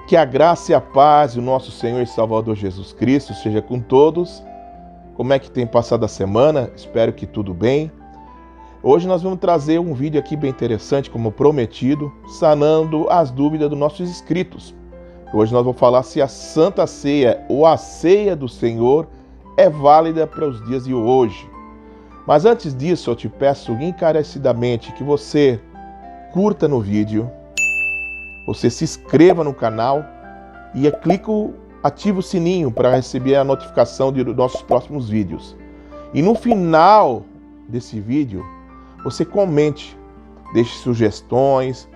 Que a graça e a paz do nosso Senhor e Salvador Jesus Cristo seja com todos. Como é que tem passado a semana? Espero que tudo bem. Hoje nós vamos trazer um vídeo aqui bem interessante, como prometido, sanando as dúvidas dos nossos inscritos. Hoje nós vamos falar se a Santa Ceia ou a Ceia do Senhor é válida para os dias de hoje. Mas antes disso, eu te peço encarecidamente que você curta no vídeo, você se inscreva no canal e ative o sininho para receber a notificação dos nossos próximos vídeos. E no final desse vídeo, você comente, deixe sugestões,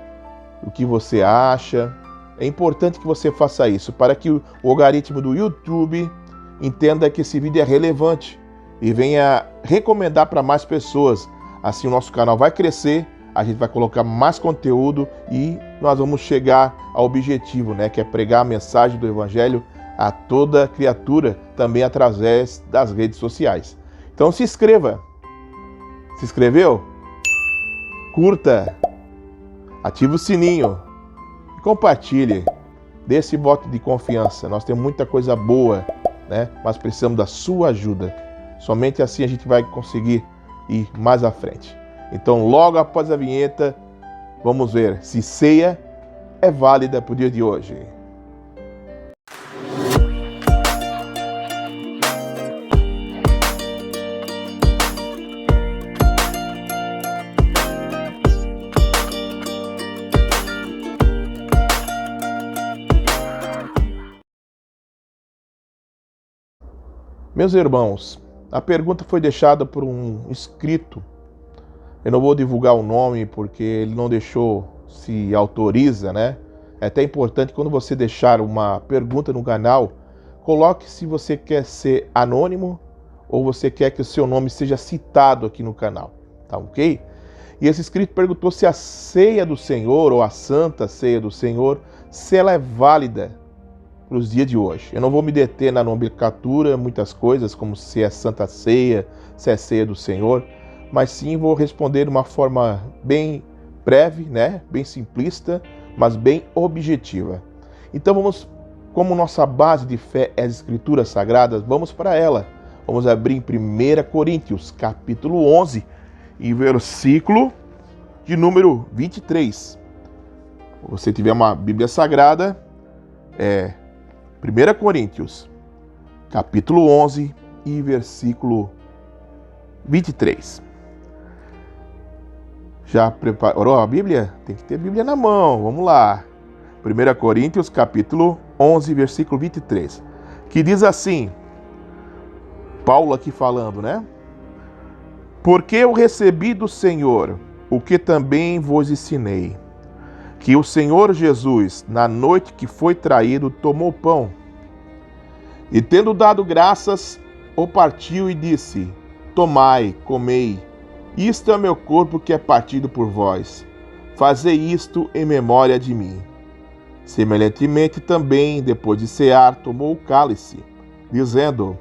o que você acha. É importante que você faça isso para que o algoritmo do YouTube entenda que esse vídeo é relevante e venha recomendar para mais pessoas. Assim o nosso canal vai crescer, a gente vai colocar mais conteúdo e nós vamos chegar ao objetivo, que é pregar a mensagem do Evangelho a toda criatura, também através das redes sociais. Então se inscreva. Se inscreveu? Curta, ative o sininho e compartilhe. Dê esse voto de confiança. Nós temos muita coisa boa, mas precisamos da sua ajuda. Somente assim a gente vai conseguir ir mais à frente. Então, logo após a vinheta, vamos ver se ceia é válida para o dia de hoje. Meus irmãos, a pergunta foi deixada por um inscrito. Eu não vou divulgar o nome porque ele não deixou, se autoriza, É até importante quando você deixar uma pergunta no canal, coloque se você quer ser anônimo ou você quer que o seu nome seja citado aqui no canal, tá ok? E esse inscrito perguntou se a ceia do Senhor ou a Santa Ceia do Senhor, se ela é válida para os dias de hoje. Eu não vou me deter na nomenclatura, muitas coisas, como se é Santa Ceia, se é Ceia do Senhor, mas sim vou responder de uma forma bem breve, bem simplista, mas bem objetiva. Então vamos, como nossa base de fé é as Escrituras Sagradas, vamos para ela. Vamos abrir em 1 Coríntios, capítulo 11, e versículo de número 23. Se você tiver uma Bíblia Sagrada, 1 Coríntios, capítulo 11 e versículo 23. Já preparou a Bíblia? Tem que ter Bíblia na mão, vamos lá. 1 Coríntios, capítulo 11, versículo 23. Que diz assim, Paulo aqui falando, Porque eu recebi do Senhor o que também vos ensinei, que o Senhor Jesus, na noite que foi traído, tomou pão, e tendo dado graças, o partiu e disse, Tomai, comei, isto é meu corpo que é partido por vós. Fazei isto em memória de mim. Semelhantemente também, depois de cear, tomou o cálice, dizendo,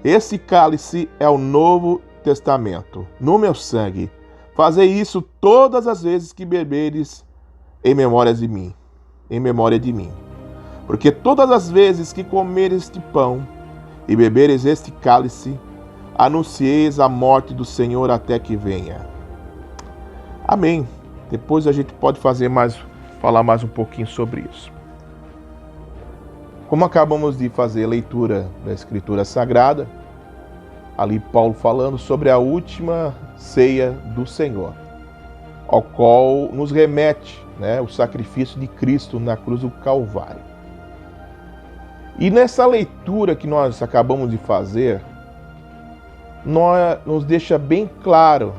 Esse cálice é o novo testamento, no meu sangue. Fazei isso todas as vezes que beberes em memória de mim. Em memória de mim. Porque todas as vezes que comeres este pão e beberes este cálice, anuncieis a morte do Senhor até que venha. Amém. Depois a gente pode falar mais um pouquinho sobre isso. Como acabamos de fazer a leitura da Escritura Sagrada, ali Paulo falando sobre a última ceia do Senhor, ao qual nos remete o sacrifício de Cristo na cruz do Calvário. E nessa leitura que nós acabamos de fazer, nos deixa bem claro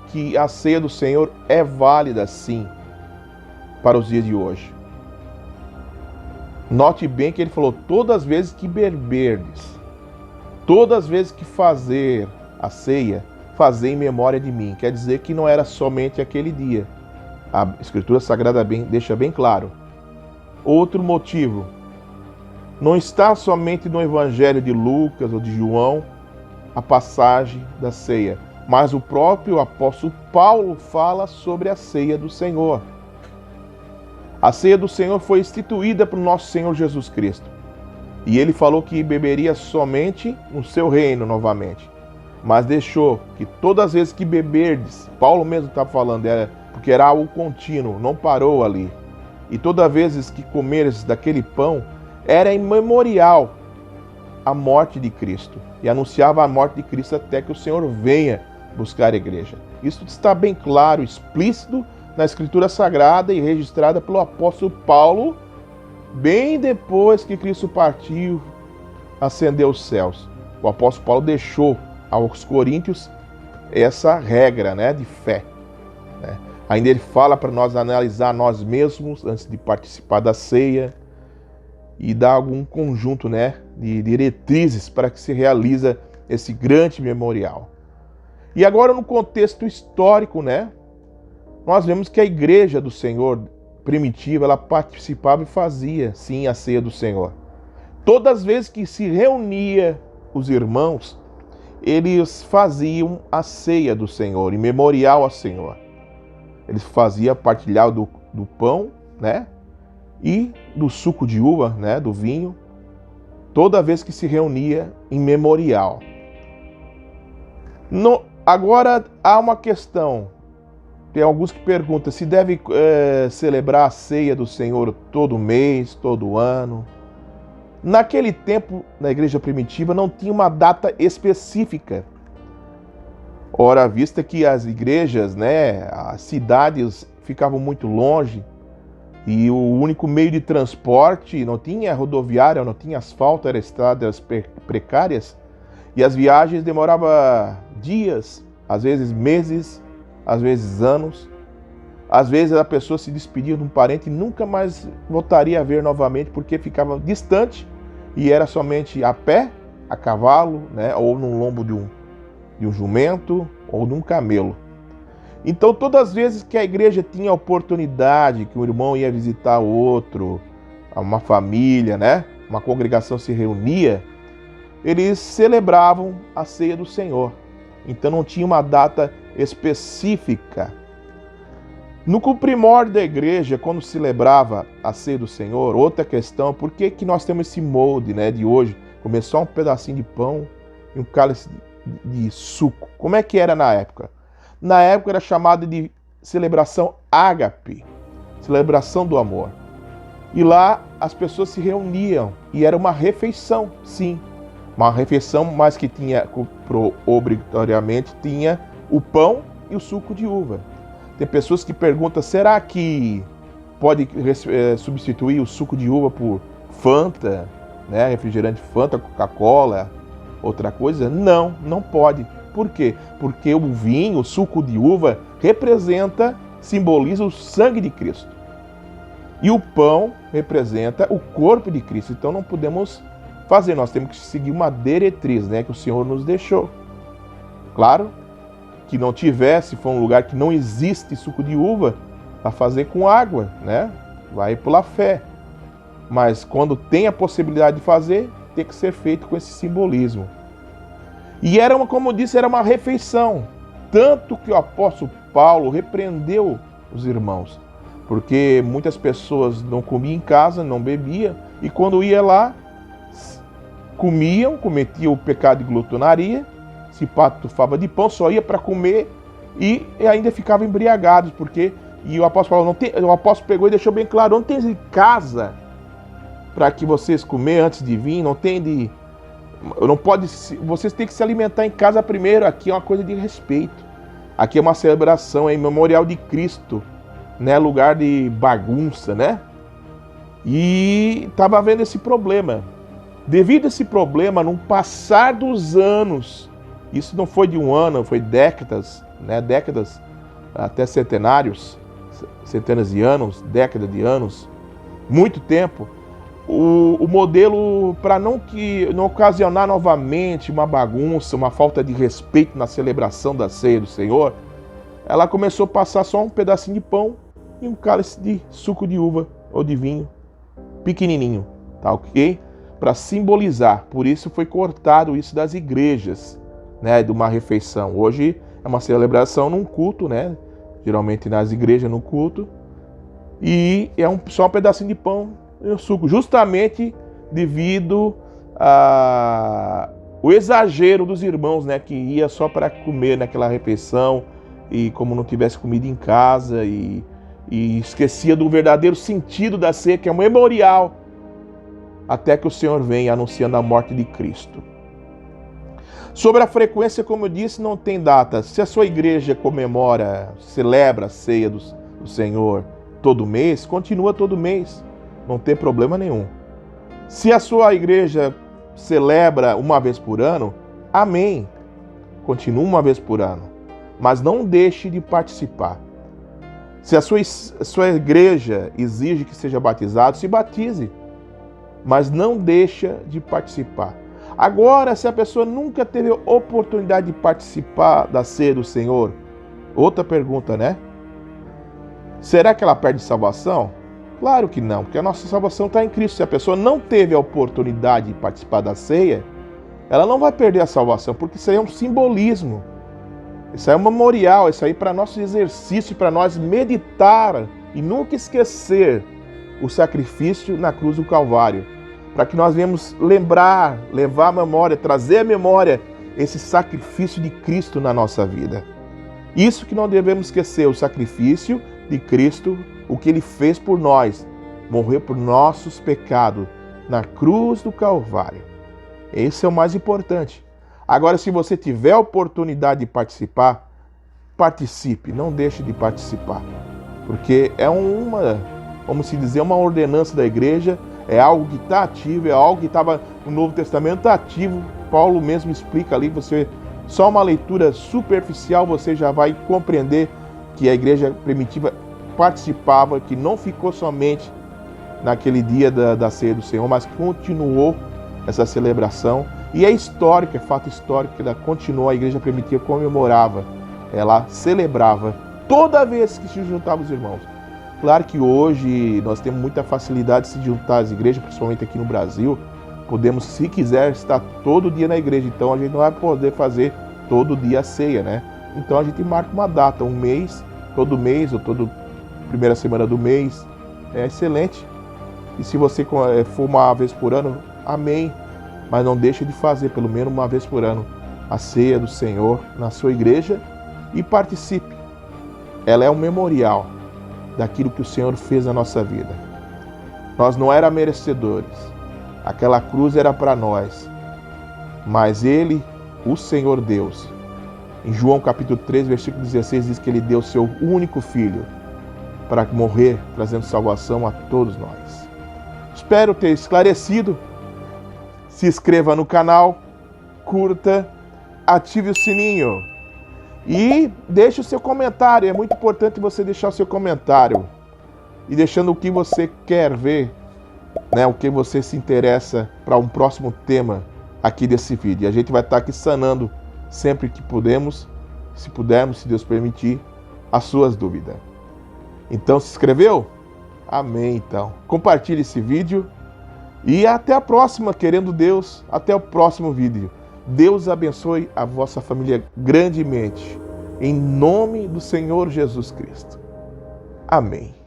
que a ceia do Senhor é válida, sim, para os dias de hoje. Note bem que ele falou, todas as vezes que beberdes, todas as vezes que fazer a ceia, fazer em memória de mim. Quer dizer que não era somente aquele dia. A Escritura Sagrada deixa bem claro. Outro motivo, não está somente no Evangelho de Lucas ou de João, a passagem da ceia, mas o próprio apóstolo Paulo fala sobre a ceia do Senhor. A ceia do Senhor foi instituída para o nosso Senhor Jesus Cristo. E ele falou que beberia somente no seu reino novamente. Mas deixou que todas as vezes que beberdes, Paulo mesmo está falando, porque era algo contínuo, não parou ali. E todas as vezes que comeres daquele pão, era em memorial a morte de Cristo. E anunciava a morte de Cristo até que o Senhor venha buscar a igreja. Isso está bem claro, explícito na Escritura Sagrada e registrada pelo apóstolo Paulo, bem depois que Cristo partiu, ascendeu aos céus. O apóstolo Paulo deixou aos coríntios essa regra, né, de fé. Né? Ainda ele fala para nós analisar nós mesmos antes de participar da ceia e dar algum conjunto, né, de diretrizes para que se realiza esse grande memorial. E agora no contexto histórico, né, nós vemos que a igreja do Senhor primitiva, ela participava e fazia, sim, a ceia do Senhor. Todas as vezes que se reunia os irmãos, eles faziam a ceia do Senhor, em memorial ao Senhor. Eles faziam partilhar do pão, né? E do suco de uva, né? Do vinho. Toda vez que se reunia em memorial. Agora há uma questão. Tem alguns que perguntam se deve celebrar a ceia do Senhor todo mês, todo ano. Naquele tempo, na igreja primitiva, não tinha uma data específica. Ora, vista que as igrejas, né, as cidades ficavam muito longe e o único meio de transporte não tinha rodoviária, não tinha asfalto, eram estradas precárias e as viagens demoravam dias, às vezes meses, às vezes anos. Às vezes a pessoa se despedia de um parente e nunca mais voltaria a ver novamente porque ficava distante e era somente a pé, a cavalo, né, ou no lombo de um jumento ou de um camelo. Então todas as vezes que a igreja tinha a oportunidade, que um irmão ia visitar o outro, uma família, né, uma congregação se reunia, eles celebravam a ceia do Senhor. Então não tinha uma data específica. No primórdio da igreja, quando celebrava a ceia do Senhor, outra questão, por que nós temos esse molde, né, de hoje, comer só um pedacinho de pão e um cálice de suco? Como é que era na época? Na época era chamada de celebração ágape, celebração do amor. E lá as pessoas se reuniam e era uma refeição, sim. Uma refeição, mas que tinha, obrigatoriamente, tinha o pão e o suco de uva. Tem pessoas que perguntam, será que pode substituir o suco de uva por Fanta, né, refrigerante Fanta, Coca-Cola, outra coisa? Não, não pode. Por quê? Porque o vinho, o suco de uva, simboliza o sangue de Cristo. E o pão representa o corpo de Cristo. Então não podemos fazer, nós temos que seguir uma diretriz, né, que o Senhor nos deixou. Claro que não tivesse, for um lugar que não existe suco de uva, a fazer com água, né? Vai pela fé. Mas quando tem a possibilidade de fazer, tem que ser feito com esse simbolismo. E era como eu disse, era uma refeição. Tanto que o apóstolo Paulo repreendeu os irmãos. Porque muitas pessoas não comiam em casa, não bebiam. E quando ia lá, cometiam o pecado de glutonaria, se patufava de pão, só ia para comer e ainda ficava embriagado, e o apóstolo Paulo o apóstolo pegou e deixou bem claro, não tem casa para que vocês comer antes de vir, vocês têm que se alimentar em casa primeiro. Aqui é uma coisa de respeito, aqui é uma celebração, é memorial de Cristo, né, lugar de bagunça, né? E estava havendo esse problema. Devido a esse problema, no passar dos anos, isso não foi de um ano, foi décadas, né? Décadas, até centenários, centenas de anos, décadas de anos, muito tempo. O modelo, para não ocasionar novamente uma bagunça, uma falta de respeito na celebração da ceia do Senhor, ela começou a passar só um pedacinho de pão e um cálice de suco de uva ou de vinho, pequenininho, tá ok? Para simbolizar, por isso foi cortado isso das igrejas, né, de uma refeição. Hoje é uma celebração num culto, né, geralmente nas igrejas no culto, e é só um pedacinho de pão e um suco, justamente devido o exagero dos irmãos, né, que ia só para comer naquela refeição, e como não tivesse comida em casa, e esquecia do verdadeiro sentido da ceia, que é um memorial, até que o Senhor venha anunciando a morte de Cristo. Sobre a frequência, como eu disse, não tem data. Se a sua igreja celebra a ceia do Senhor todo mês, continua todo mês, não tem problema nenhum. Se a sua igreja celebra uma vez por ano, amém, continua uma vez por ano, mas não deixe de participar. Se a sua igreja exige que seja batizado, se batize, mas não deixa de participar. Agora, se a pessoa nunca teve oportunidade de participar da ceia do Senhor, outra pergunta, né? Será que ela perde salvação? Claro que não, porque a nossa salvação está em Cristo. Se a pessoa não teve a oportunidade de participar da ceia, ela não vai perder a salvação, porque isso aí é um simbolismo. Isso aí é um memorial, isso aí para nosso exercício, para nós meditar e nunca esquecer o sacrifício na cruz do Calvário, para que nós venhamos levar a memória, trazer à memória esse sacrifício de Cristo na nossa vida. Isso que não devemos esquecer, o sacrifício de Cristo, o que Ele fez por nós, morreu por nossos pecados na cruz do Calvário. Esse é o mais importante. Agora, se você tiver a oportunidade de participar, participe, não deixe de participar, porque é vamos dizer, uma ordenança da igreja, é algo que está ativo, é algo que estava no Novo Testamento, está ativo. Paulo mesmo explica ali, só uma leitura superficial você já vai compreender que a igreja primitiva participava, que não ficou somente naquele dia da ceia do Senhor, mas continuou essa celebração. E é histórico, é fato histórico, que ela continuou, a igreja primitiva comemorava, ela celebrava toda vez que se juntavam os irmãos. Claro que hoje nós temos muita facilidade de se juntar às igrejas, principalmente aqui no Brasil. Podemos, se quiser, estar todo dia na igreja, então a gente não vai poder fazer todo dia a ceia, né? Então a gente marca uma data, um mês, todo mês ou toda primeira semana do mês, é excelente. E se você for uma vez por ano, amém. Mas não deixe de fazer pelo menos uma vez por ano a ceia do Senhor na sua igreja e participe. Ela é um memorial daquilo que o Senhor fez na nossa vida. Nós não éramos merecedores. Aquela cruz era para nós. Mas Ele, o Senhor Deus, em João capítulo 3, versículo 16, diz que Ele deu o seu único Filho para morrer, trazendo salvação a todos nós. Espero ter esclarecido. Se inscreva no canal, curta, ative o sininho e deixe o seu comentário. É muito importante você deixar o seu comentário e deixando o que você quer ver, né, o que você se interessa para um próximo tema aqui desse vídeo. E a gente vai estar aqui sanando sempre que pudermos, se pudermos, se Deus permitir, as suas dúvidas. Então, se inscreveu? Amém, então. Compartilhe esse vídeo. E até a próxima, querendo Deus, até o próximo vídeo. Deus abençoe a vossa família grandemente, em nome do Senhor Jesus Cristo. Amém.